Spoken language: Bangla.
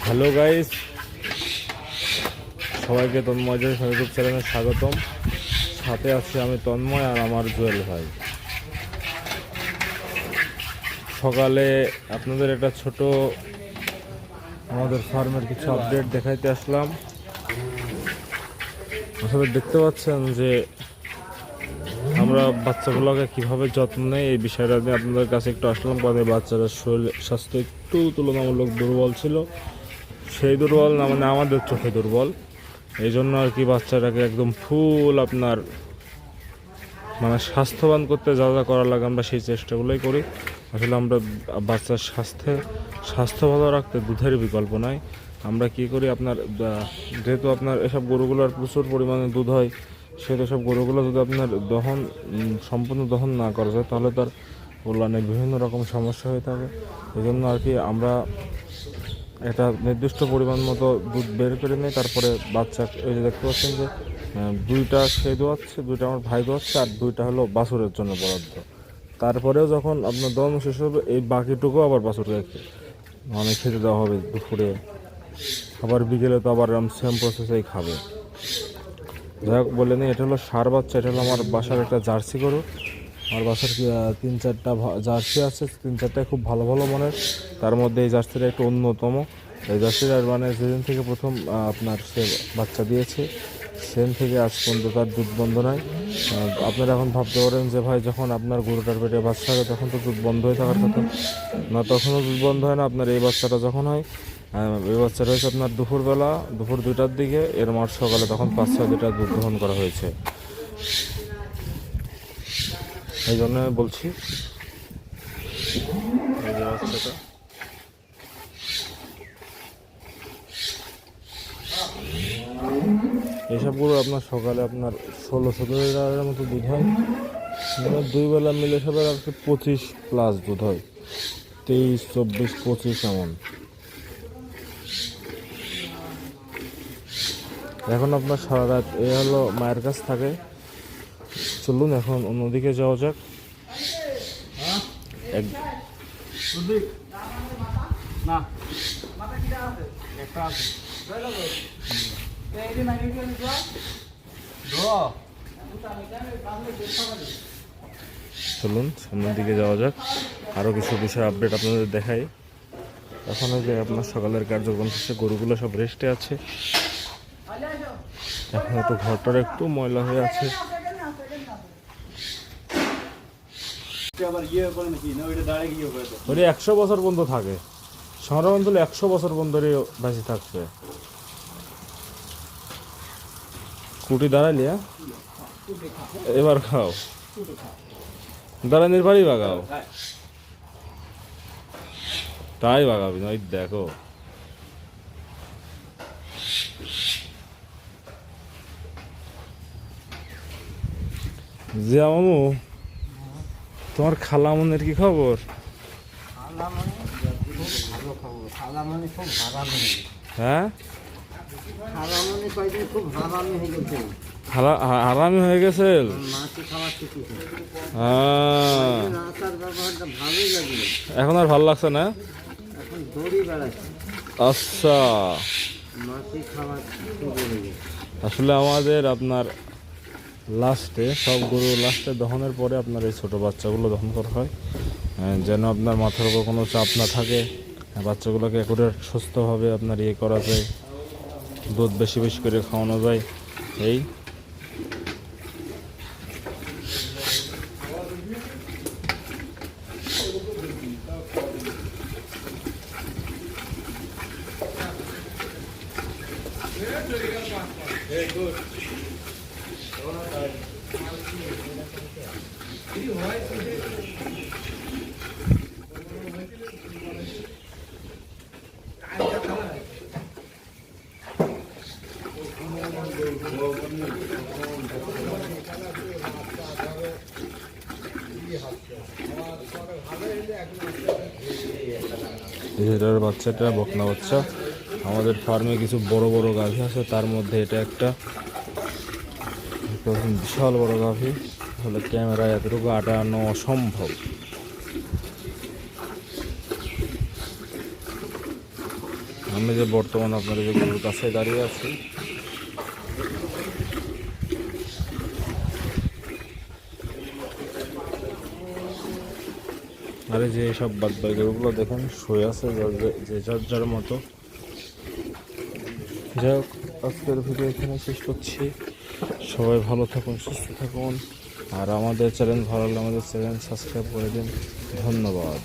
হ্যালো গাইস, সবাইকে তন্ময় ইউটিউব চ্যানেলে স্বাগতম। সাথে আছি আমি তন্ময় আর আমার জুয়েল ভাই। সকালে আপনাদের একটা ছোট আমাদের ফার্মের কিছু আপডেট দেখাইতে আসলাম। আসলে দেখতে পাচ্ছেন যে আমরা বাচ্চাগুলোকে কীভাবে যত্ন নেই এই বিষয়টা নিয়ে আপনাদের কাছে একটু আসলাম। কারণ বাচ্চারা শরীর স্বাস্থ্য একটু তুলনামূলক দুর্বল ছিল। সেই দুর্বল না, মানে আমাদের চোখে দুর্বল। এই জন্য আর কি বাচ্চাটাকে একদম ফুল আপনার মানে স্বাস্থ্যবান করতে যা যা করা লাগে আমরা সেই চেষ্টাগুলোই করি। আসলে আমরা বাচ্চার স্বাস্থ্য ভালো রাখতে দুধের বিকল্প নাই। আমরা কি করি, আপনার যেহেতু আপনার এসব গরুগুলোর প্রচুর পরিমাণে দুধ হয়, সেহেতু সব গরুগুলো যদি আপনার সম্পূর্ণ দহন না করা যায় তাহলে তার কল্যাণে বিভিন্ন রকম সমস্যা হয়ে থাকে। এই জন্য আর কি আমরা একটা নির্দিষ্ট পরিমাণ মতো দুধ বের করে নিই। তারপরে বাচ্চা এই যে দেখতে পাচ্ছেন যে দুইটা সে দোয়াচ্ছে, দুইটা আমার ভাই দোয়াচ্ছে, আর দুইটা হলো বাছুরের জন্য বরাদ্দ। তারপরেও যখন আপনার দম শেষ হবে এই বাকিটুকু আবার বাছুরকে মানে খেতে দেওয়া হবে দুপুরে, আবার বিকেলে তো আবার সেম প্রসেসেই খাবে। যাই হোক বলে নিই, এটা হলো ষাঁড় বাচ্চা। এটা হলো আমার বাসার একটা জার্সি গরু। আমার বাসার 3-4টা জার্সি আছে, 3-4টাই খুব ভালো ভালো মানের। তার মধ্যে এই জার্সিটা একটু অন্যতম। এই জার্সিটার মানে যেদিন থেকে প্রথম আপনার সে বাচ্চা দিয়েছে সেদিন থেকে আজ পর্যন্ত তার দুধ বন্ধ নাই। আপনারা এখন ভাবতে পারেন যে ভাই, যখন আপনার গরুটার পেটে বাচ্চা হবে তখন তো দুধ বন্ধ হয়ে থাকার কথা না। তখনও দুধ বন্ধ হয় না। আপনার এই বাচ্চাটা যখন হয়, এই বাচ্চাটা হয়েছে আপনার দুপুর 2টার দিকে, এর মাঠ সকালে তখন 5-6 লিটার দুধ গ্রহণ করা হয়েছে। এই জন্য বলছি এই যে বাচ্চাটা এসবগুলো আপনার সকালে আপনার 16-17 লিটারের মতো দুধ হয়। মানে 2 বেলা মিলে সবের আর কি 25+ দুধ হয়, 23, 24, 25 এমন। এখন আপনার সারা রাত এ হলো মায়ের কাছ থাকে। চলুন এখন অন্যদিকে যাওয়া যাক। চলুন সামনের দিকে যাওয়া যাক, আরও কিছু বিষয় আপডেট আপনাদের দেখাই। এখন যে আপনার সকালের কার্যক্রম শেষে গরুগুলো সব রেস্টে আছে। এখন একটু ঘরটার একটু ময়লা হয়ে আছে। 100 বছর পর্যন্ত থাকে শহর অঞ্চলে, 100 বছর পর্যন্ত বেঁচে থাকছে। কুটি দাঁড়াইলি এবার খাও, দাঁড়ানির বাড়ি বাগাও, তাই বাগাবি না। দেখো যে আমু, তোমার খালামনের কি খবর? হ্যাঁ, হারামি হয়ে গেছে। এখন আর ভালো লাগছে না? আচ্ছা, আসলে আমাদের আপনার লাস্টে সব গরু লাস্টে দহনের পরে আপনার এই ছোটো বাচ্চাগুলো দহন করা হয়, যেন আপনার মাথার উপর কোনো চাপ না থাকে, বাচ্চাগুলোকে একেবারে সুস্থভাবে আপনার করা যায়, দুধ বেশি বেশি করে খাওয়ানো যায়। এই এটার বাচ্চাটা বকনা বাচ্চা। আমাদের ফার্মে কিছু বড় বড় গাভী আছে, তার মধ্যে এটা একটা বিশাল বড় গাভী। হলে ক্যামেরায় এতটুকু আটানো অসম্ভব। আমি যে বর্তমানে আপনার যে গরুর কাছে দাঁড়িয়ে আছি, আরে যে সব বাদ বাকি গরুগুলো দেখেন শুয়ে আছে যে যার যার মতো। যাই হোক, আজকের ভিডিও এখানে শেষ করছি। সবাই ভালো থাকুন, সুস্থ থাকুন, আর আমাদের চ্যানেল ভালো লাগলে আমাদের চ্যানেল সাবস্ক্রাইব করে দিন। ধন্যবাদ।